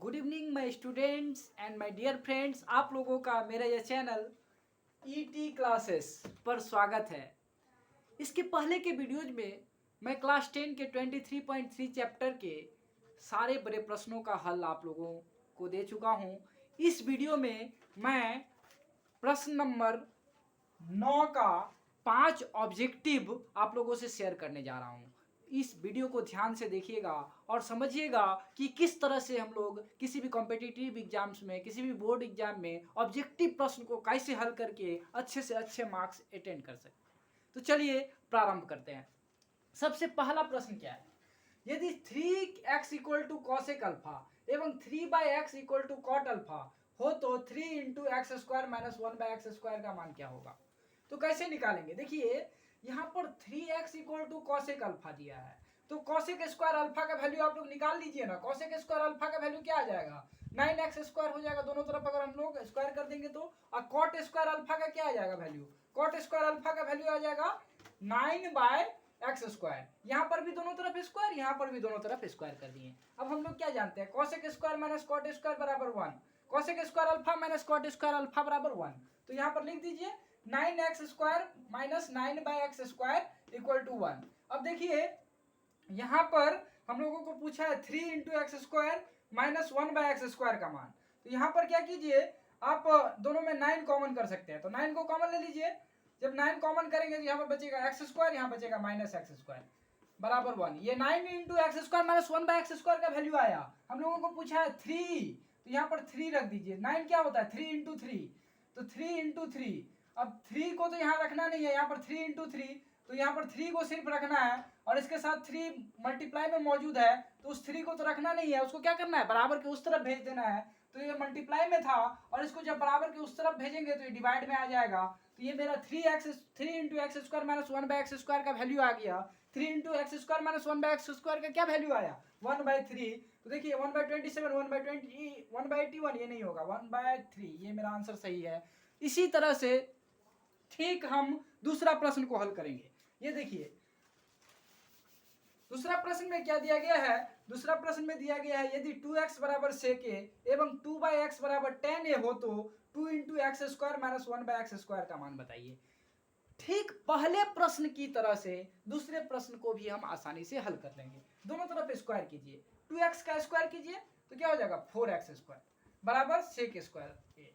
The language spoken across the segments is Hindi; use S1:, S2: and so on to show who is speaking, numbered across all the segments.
S1: Good evening my students and my dear friends. आप लोगों का मेरा यह चैनल ईटी क्लासेस पर स्वागत है। इसके पहले के वीडियोज में मैं क्लास 10 के 23.3 चैप्टर के सारे बड़े प्रश्नों का हल आप लोगों को दे चुका हूं। इस वीडियो में मैं प्रश्न नंबर 9 का 5 ऑब्जेक्टिव आप लोगों से शेयर करने जा रहा हूं। इस वीडियो को ध्यान से देखिएगा और समझिएगा कि किस तरह से हम लोग किसी भी कॉम्पिटिटिव एग्जाम्स में, किसी भी बोर्ड एग्जाम में ऑब्जेक्टिव प्रश्न को कैसे हल करके अच्छे से अच्छे मार्क्स अटेंड कर सकते। तो चलिए प्रारंभ करते हैं। सबसे पहला प्रश्न क्या है? यदि 3x equal to cosec alpha एवं 3/x equal to cot alpha हो तो 3 into x square minus 1/x square का मान क्या होगा? तो कैसे निकालेंगे? देखिए यहाँ पर 3x equal to cosec alpha दिया है, तो कॉसेक स्क्वायर अल्फा का वैल्यू आप लोग निकाल लीजिए ना। कॉसेक स्क्वायर अल्फा का वैल्यू क्या आ जाएगा? 9x स्क्वायर हो जाएगा। दोनों तरफ अगर हम लोग स्क्वायर कर देंगे तो। और कॉट स्क्वायर अल्फा का क्या आ जाएगा वैल्यू? कॉट स्क्वायर अल्फा का वैल्यू आ जाएगा 9/x स्क्वायर। यहाँ पर भी दोनों तरफ स्क्वायर, यहाँ पर भी दोनों तरफ स्क्वायर कर दिए। अब हम लोग क्या जानते हैं? Cosec square minus cot square बराबर 1। Cosec square alpha minus cot square alpha बराबर 1। तो यहाँ पर लिख दीजिए 9x square minus 9/x square equal to 1। अब देखिए यहाँ पर हम लोगों को पूछा है 3 into x square minus 1/x square का मान। तो यहाँ पर क्या कीजिए, आप दोनों में 9 कॉमन कर सकते हैं, तो 9 को कॉमन ले लीजिए। जब 9 कॉमन करेंगे तो यहाँ पर बचेगा एक्स स्क्वायर, यहाँ बचेगा माइनस एक्स स्क्वायर बराबर 1। ये 9 into x square minus 1/x square का वैल्यू आया। हम लोगों को पूछा है 3, तो यहाँ पर 3 रख दीजिए। 9 क्या होता है? 3 इंटू 3, तो 3 इंटू 3। अब 3 को तो यहाँ रखना नहीं है, यहाँ पर 3 इंटू 3, तो यहाँ पर 3 को सिर्फ रखना है और इसके साथ 3 मल्टीप्लाई में मौजूद है, तो उस 3 को तो रखना नहीं है, उसको क्या करना है? बराबर के उस तरफ भेज देना है। तो ये मल्टीप्लाई में था और इसको जब बराबर के उस तरफ भेजेंगे तो ये डिवाइड में आ जाएगा। तो ये मेरा 3 into x square minus 1/x square का वैल्यू आ गया। 3 into x square minus 1/x square का क्या वैल्यू आया? 1/3। तो देखिए 1/27, 1/20, 1/81 ये नहीं होगा, 1/3 ये मेरा आंसर सही है। इसी तरह से ठीक हम दूसरा प्रश्न को हल करेंगे। ये देखिए दूसरा प्रश्न में क्या दिया गया है? दूसरा प्रश्न में दिया गया है यदि 2x बराबर sec a एवं 2/x बराबर tan a हो तो 2 into x square minus 1/x square का मान बताइए। ठीक पहले प्रश्न की तरह से दूसरे प्रश्न को भी हम आसानी से हल कर लेंगे। दोनों तरफ स्क्वायर कीजिए, 2x का स्क्वायर कीजिए तो क्या हो जाएगा? 4x स्क्वायर बराबर sec स्क्वायर a।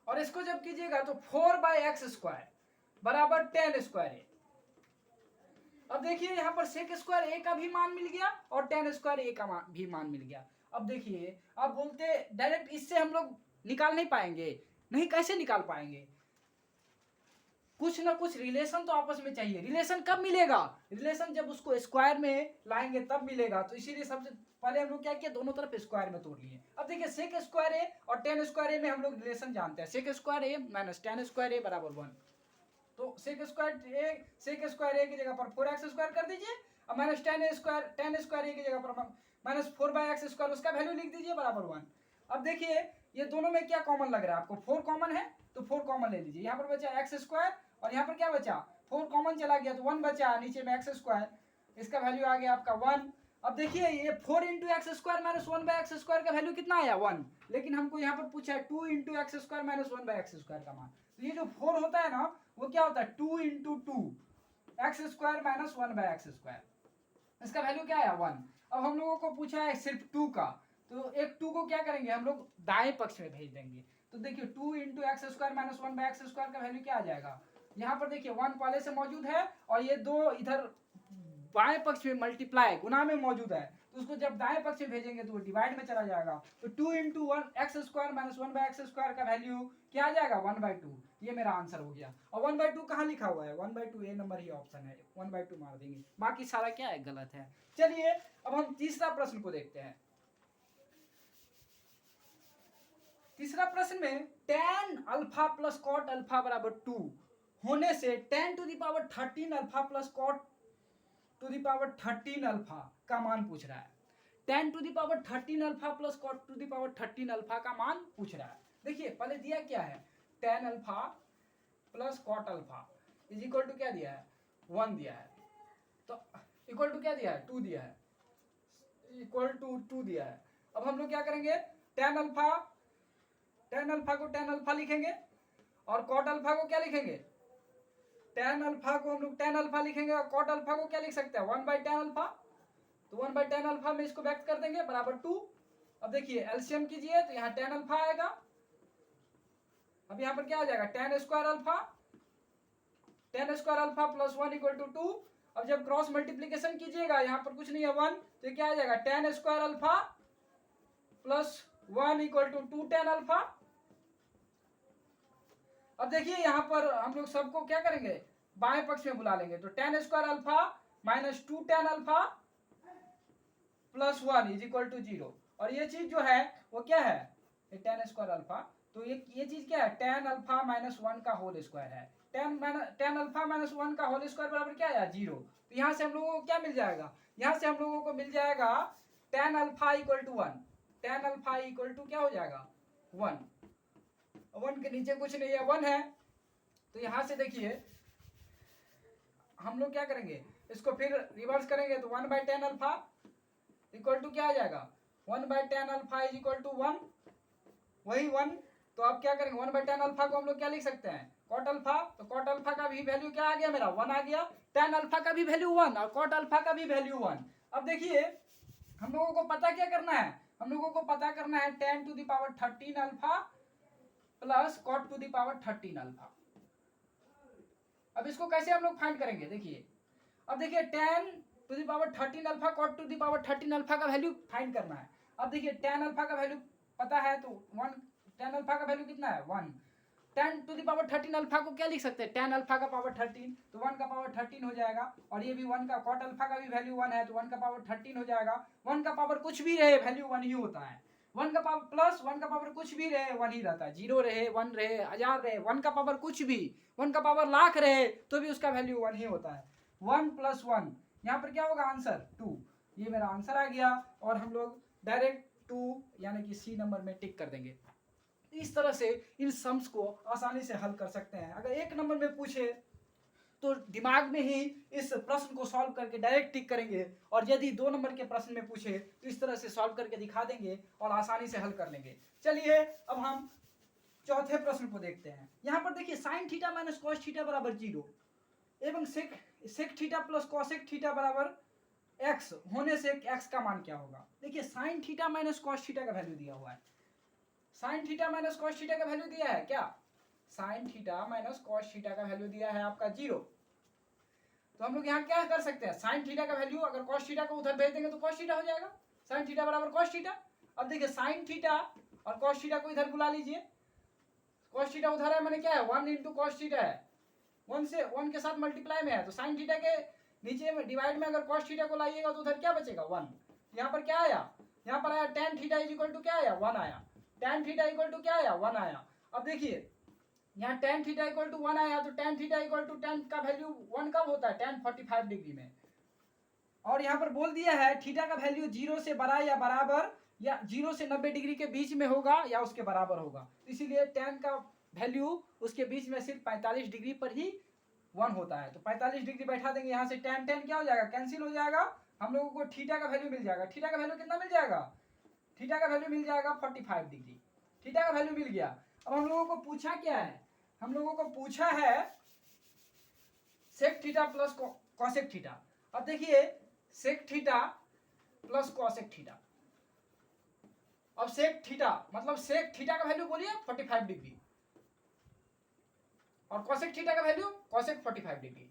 S1: और इसको जब कीजिएगा तो 4/x स्क्वायर बराबर tan स्क्वायर a। अब देखिए यहाँ पर sec स्क्वायर a का भी मान मिल गया और tan स्क्वायर a का भी मान मिल गया। अब देखिए आप बोलते डायरेक्ट इससे हम लोग निकाल नहीं पाएंगे। नहीं, कैसे निकाल पाएंगे? कुछ ना कुछ रिलेशन तो आपस में चाहिए। रिलेशन कब मिलेगा? रिलेशन जब उसको स्क्वायर में लाएंगे तब मिलेगा। तो इसीलिए सबसे पहले हम लोग क्या किया? दोनों तरफ स्क्वायर में तोड़ लिए। अब देखिए सेक स्क्वायर ए और tan स्क्वायर ए में हम लोग रिलेशन जानते हैं। सेक स्क्वायर ए माइनस tan स्क्वायर ए बराबर 1। तो सेक स्क्वायर ए की जगह पर 4x स्क्वायर कर दीजिए और माइनस tan स्क्वायर ए की जगह पर माइनस 4/x स्क्वायर, उसका वैल्यू लिख दीजिए बराबर 1। अब देखिए ये दोनों में क्या कॉमन लग रहा है आपको? 4 कॉमन है तो 4 कॉमन ले लीजिए। यहाँ पर बचा एक्स स्क्वायर और यहाँ पर क्या बचा? 4 कॉमन चला गया तो 1 बचा, नीचे में एक्स स्क्वायर, इसका वैल्यू आ गया आपका 1। अब देखिए ये 4 into x square minus 1/x square का वैल्यू कितना आया? 1। लेकिन हमको यहाँ पर पूछा है 2 into x square minus 1/x square का मान। तो ये जो 4 होता है ना वो क्या होता है? 2 into 2 x square minus 1/x square, इसका वैल्यू क्या आया? 1। अब हम लोगों को पूछा है सिर्फ 2 का, तो एक 2 को क्या करेंगे हम लोग? दाएं पक्ष में भेज देंगे। तो देखिए 2 into x square minus 1/x square का वैल्यू क्या आ जाएगा? यहाँ पर देखिए 1 पहले से मौजूद है और ये 2 इधर बाएं पक्ष में मल्टीप्लाई गुना में मौजूद है, तो उसको जब दाएं पक्ष में भेजेंगे तो वो डिवाइड में चला जाएगा। तो 2 into 1x square minus 1/x square का वैल्यू क्या आ जाएगा? 1/2। ये मेरा आंसर हो गया। और 1/2 कहाँ लिखा हुआ है? 1/2 ए नंबर ही ऑप्शन है, 1/2 मार देंगे, बाकी सारा क्या है? गलत है। चलिए अब हम तीसरा प्रश्न को देखते हैं। तीसरा प्रश्न में tan alpha plus cot alpha बराबर 2 होने से tan to the power 13 alpha plus cot to the power 13 alpha का मान पूछ रहा है। tan to the power 13 alpha plus cot to the power 13 alpha का मान पूछ रहा है। देखिए पहले दिया क्या है? tan alpha plus cot alpha is equal to क्या दिया है? 1 दिया है। तो इक्वल टू क्या दिया है? 2 दिया है, इक्वल टू 2 दिया है। अब हम लोग क्या करेंगे, टेन अल्फा को टेन अल्फा लिखेंगे और कॉट अल्फा को क्या लिखेंगे, टेन अल्फा को हम लोग टेन अल्फा लिखेंगे और कॉट अल्फा को क्या लिख सकते हैं, 1/10 अल्फा। तो 1/10 अल्फा में इसको व्यक्त कर देंगे बराबर 2। अब देखिए एलसीएम कीजिए तो यहाँ टेन अल्फा आएगा, अब यहाँ पर क्या आ जाएगा, tan square alpha plus 1 equal to 2। अब जब क्रॉस मल्टीप्लीकेशन कीजिएगा, यहाँ पर कुछ नहीं है 1, तो क्या आ जाएगा, tan square alpha plus 1 equal to 2 tan alpha. अब देखिए यहाँ पर हम लोग सबको क्या करेंगे, बाएं पक्ष में बुला लेंगे, तो tan square alpha minus 2 tan alpha plus 1 is equal to 0। और ये चीज जो है वो क्या है, टेन स्क्वायर अल्फा, तो ये चीज क्या है, टेन अल्फा माइनस 1 का होल स्क्वायर है। टेन अल्फा माइनस 1 का होल स्क्वायर बराबर क्या है, 0। तो यहाँ से हम लोगों को क्या मिल जाएगा, यहाँ से हम लोगों को मिल जाएगा tan alpha equal to 1, tan alpha equal to क्या हो जाएगा, 1। 1 के नीचे कुछ नहीं है, 1 है। तो यहां से देखिए हम लोग क्या करेंगे, इसको फिर रिवर्स करेंगे, तो 1/10 अल्फा इक्वल टू क्या आ जाएगा, 1/10 अल्फा इज इक्वल टू 1, वही 1। तो अब क्या करेंगे, 1/10 अल्फा को हम लोग क्या लिख सकते हैं, कॉट अल्फा। तो कॉट अल्फा का भी वैल्यू क्या आ गया, मेरा 1 आ गया, टेन अल्फा का भी वैल्यू 1 और कॉट अल्फा का भी वैल्यू 1। अब देखिए हम लोगों को पता क्या करना है, हम लोगों को पता करना है 10 to the power 13 alpha plus cot to the power 13 alpha. अब इसको कैसे हम लोग फाइंड करेंगे, देखिए अब देखिए 10 to the power 13 alpha cot to the power 13 alpha का वैल्यू फाइंड करना है। अब देखिए 10 अल्फा का वैल्यू पता है तो 1, 10 अल्फा का वैल्यू कितना है, 1। 10 टू द पावर 13 अल्फा को क्या लिख सकते हैं, 10 अल्फा का पावर 13, तो 1 का पावर 13 हो जाएगा। और ये भी 1 का, कॉट अल्फा का भी वैल्यू 1 है, तो 1 का पावर 13 हो जाएगा। 1 का पावर कुछ भी रहे वैल्यू 1 ही होता है, 1 का पावर प्लस 1 का पावर कुछ भी रहे 1 ही रहता है, 0 रहे 1 रहे 1000 रहे, 1 का पावर कुछ भी, 1 का पावर लाख रहे तो भी उसका वैल्यू 1 ही होता है। 1 प्लस 1 यहाँ पर क्या होगा, आंसर 2। ये मेरा आंसर आ गया और हम लोग डायरेक्ट 2 यानी कि सी नंबर में टिक कर देंगे। इस तरह से इन सम्स को आसानी से हल कर सकते हैं। अगर 1 नंबर में पूछे तो दिमाग में ही इस प्रश्न को सॉल्व करके डायरेक्ट टिक करेंगे, और यदि 2 नंबर के प्रश्न में पूछे तो इस तरह से सॉल्व करके दिखा देंगे और आसानी से हल कर लेंगे। चलिए अब हम चौथे प्रश्न को देखते हैं। यहाँ पर देखिए sine theta minus cos theta बराबर 0 एवं sec theta plus cosec theta बराबर x होने से x का मान क्या होगा। देखिए sine theta minus cos theta का वैल्यू दिया हुआ है, sign theta minus cos theta का वैल्यू दिया है क्या, sign theta minus cos theta का वैल्यू दिया है आपका 0। तो हम लोग यहाँ क्या कर सकते हैं, साइन थीटा का वैल्यू अगर कॉस थीटा को उधर भेज देंगे तो कॉस थीटा हो जाएगा, साइन थीटा बराबर कॉस थीटा। अब देखिए साइन थीटा और कॉस थीटा को इधर बुला लीजिए, कॉस थीटा उधर है मैंने क्या है 1 इंटू कॉस थीटा है, 1 के साथ मल्टीप्लाई में है, तो साइन थीटा के नीचे में डिवाइड में अगर कॉस थीटा को लाइएगा तो उधर क्या बचेगा 1। यहाँ पर क्या आया, यहाँ पर आया tan theta is equal to क्या आया 1 आया, टेन थीटा इक्वल टू क्या आया 1 आया। अब देखिए यहाँ टेन थीटा इक्वल टू 1 आया, तो टेन थीटा इक्वल टू 10 का वैल्यू 1 कब होता है, 10 45 डिग्री में। और यहाँ पर बोल दिया है थीटा का वैल्यू 0 से बड़ा या बराबर या 0 से 90 डिग्री के बीच में होगा या उसके बराबर होगा, इसीलिए 10 का वैल्यू उसके बीच में सिर्फ 45 डिग्री पर ही 1 होता है। तो 45 डिग्री बैठा देंगे, यहाँ से 10 10 क्या हो जाएगा, कैंसिल हो जाएगा, हम लोगों को थीटा का वैल्यू मिल जाएगा। थीटा का वैल्यू कितना मिल जाएगा, थीटा का वैल्यू मिल जाएगा 45 डिग्री, थीटा का वैल्यू मिल गया। अब हम लोगों को पूछा क्या है, हम लोगों को पूछा है sec theta plus cosec theta. अब देखिए sec theta plus cosec theta, अब सेक थीटा मतलब सेक थीटा का वैल्यू बोलिए 45 डिग्री और कॉसेक थीटा का वैल्यू कॉसेक 45 डिग्री।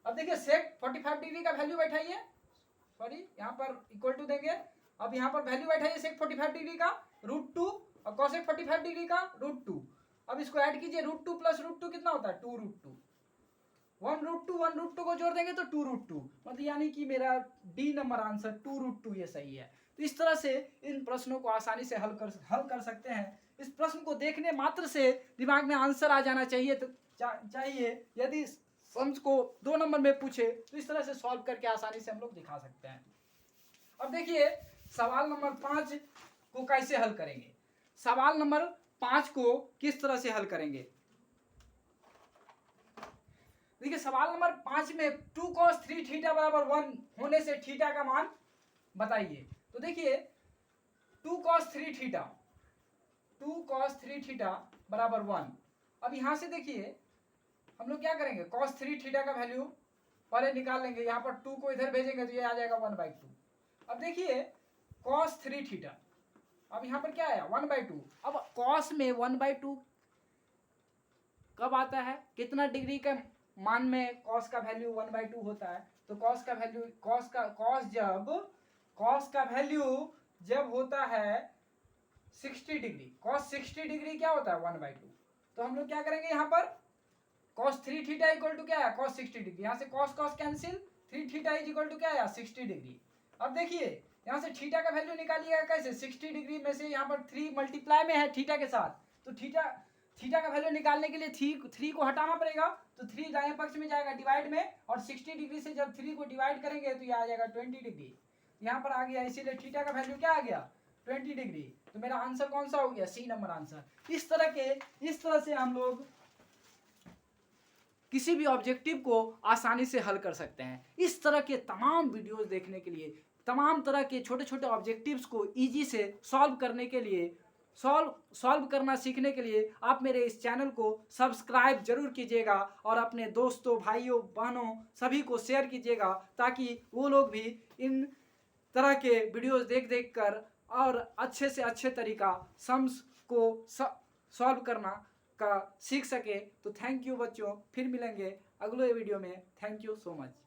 S1: अब देखिए सेक 45 डिग्री का वैल्यू बैठाइए, सॉरी यहाँ पर इक्वल टू देंगे, अब यहाँ पर वैल्यू बैठाइए सेक 45 डिग्री का √2 और कॉसेक 45 डिग्री का √2। अब इसको ऐड कीजिए, √2 प्लस √2 कितना होता है 2√2, 1√2 को जोड़ देंगे तो 2√2, मतलब यानी कि मेरा डी नंबर आंसर 2√2 ये सही है। तो इस तरह से इन प्रश्नों को आसानी से हल कर सकते हैं। इस प्रश्न को देखने मात्र से दिमाग में आंसर आ जाना चाहिए, तो चाहिए यदि सम्स को 2 नंबर में पूछे तो इस तरह से सॉल्व करके आसानी से हम लोग दिखा सकते हैं। अब देखिए सवाल नंबर 5 को कैसे हल करेंगे, सवाल नंबर 5 को किस तरह से हल करेंगे। देखिए सवाल नंबर 5 में 2 cos 3 थीटा बराबर 1 होने से थीटा का मान बताइए। तो देखिए cos 3 थीटा, 2 cos 3 थीटा बराबर 1। अब यहां से देखिए हम लोग क्या करेंगे, cos 3 थीटा का वैल्यू पहले निकाल लेंगे, यहाँ पर 2 को इधर भेजेंगे तो ये आ जाएगा 1/2। अब देखिए cos 3 थीटा, अब यहाँ पर क्या आया 1/2। अब cos में 1/2 कब आता है, कितना डिग्री के मान में cos का वैल्यू 1/2 होता है, तो cos का वैल्यू cos का वैल्यू जब होता है 60 डिग्री, cos 60 डिग्री क्या होता है 1/2। तो हम लोग क्या करेंगे, यहाँ पर cos 3 थीटा इक्वल टू क्या है cos 60 डिग्री, यहाँ से cos cos cancel, 3 theta is equal to क्या है 60 डिग्री। अब देखिए यहाँ से थीटा का वैल्यू निकालिएगा कैसे, 60 डिग्री में से यहाँ पर 3 मल्टीप्लाई में है थीटा के साथ, तो थीटा का वैल्यू निकालने के लिए 3 को हटाना पड़ेगा, तो 3 दाएं पक्ष में जाएगा डिवाइड में, और 60 डिग्री से जब 3 को डिवाइड करेंगे तो ये आ जाएगा 20 डिग्री, यहाँ पर आ गया, इसीलिए थीटा का वैल्यू क्या आ गया 20 डिग्री। तो मेरा आंसर कौन सा हो गया, सी नंबर आंसर। इस तरह से हम लोग किसी भी ऑब्जेक्टिव को आसानी से हल कर सकते हैं। इस तरह के तमाम वीडियोस देखने के लिए, तमाम तरह के छोटे छोटे ऑब्जेक्टिव्स को इजी से सॉल्व करने के लिए, सॉल्व करना सीखने के लिए आप मेरे इस चैनल को सब्सक्राइब जरूर कीजिएगा और अपने दोस्तों, भाइयों, बहनों सभी को शेयर कीजिएगा, ताकि वो लोग भी इन तरह के वीडियोस देख कर और अच्छे से अच्छे तरीका सम्स को सॉल्व करना का सीख सके। तो थैंक यू बच्चों, फिर मिलेंगे अगले वीडियो में। Thank you so much.